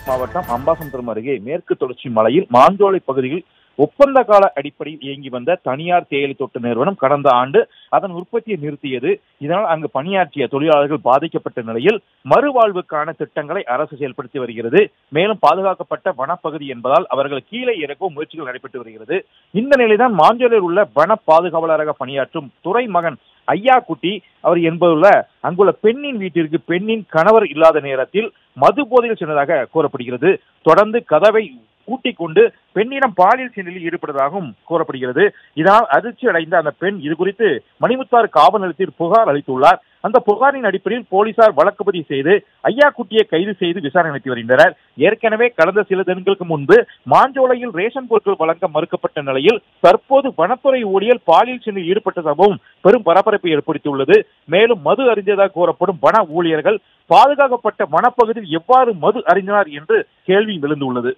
மாவட்டம் அம்பாசமுத்திரம் அருகே மேற்கு தொடர்ச்சி மலையில் மாஞ்சோலை பகுதியில் ஒப்பந்த கால அடிப்படையில் இயங்கி வந்த தனியார் தேயிலை தோட்ட நிறுவனம் கடந்த ஆண்டு அதன் உற்பத்தியை நிறுத்தியது. இதனால் அங்கு பணியாற்றிய தொழிலாளர்கள் பாதிக்கப்பட்ட நிலையில் மறுவாழ்வுக்கான திட்டங்களை அரசு செயல்படுத்தி வருகிறது. மேலும் பாதுகாக்கப்பட்ட வனப்பகுதி என்பதால் அவர்கள் கீழே இறக்கவும் முயற்சிகள் நடைபெற்று வருகிறது. இந்த நிலைதான் மாஞ்சோலையில் உள்ள வன பாதுகாவலராக பணியாற்றும் துரைமகன் ஐயா குட்டி அவர் என்பதுள்ள அங்குள்ள பெண்ணின் வீட்டிற்கு பெண்ணின் கணவர் இல்லாத நேரத்தில் மது போதையில் சென்றதாக கூறப்படுகிறது. தொடர்ந்து கதவை கூட்டிக் கொண்டு பெண்ணிடம் பாலியல் செயலில் ஈடுபட்டதாகவும் கூறப்படுகிறது. இதனால் அதிர்ச்சி அடைந்த அந்த பெண் இது குறித்து மணிமுத்தாறு காவல் நிலையத்தில் புகார் அளித்துள்ளார். அந்த புகாரின் அடிப்படையில் போலீசார் வழக்கு பதிவு செய்து ஐயா குட்டியை கைது செய்து விசாரணை நடத்தி வருகின்றனர். ஏற்கனவே கடந்த சில தினங்களுக்கு முன்பு மாஞ்சோலையில் ரேஷன் பொருட்கள் வழங்க மறுக்கப்பட்ட நிலையில் தற்போது வனத்துறை ஊழியர் பாலியல் செயலில் ஈடுபட்ட சம்பவம் பெரும் பரபரப்பை ஏற்படுத்தியுள்ளது. மேலும் மது அருந்தியதாக கூறப்படும் வன ஊழியர்கள் பாதுகாக்கப்பட்ட வனப்பகுதியில் எவ்வாறு மது அருந்தினார் என்று கேள்வி எழுந்துள்ளது.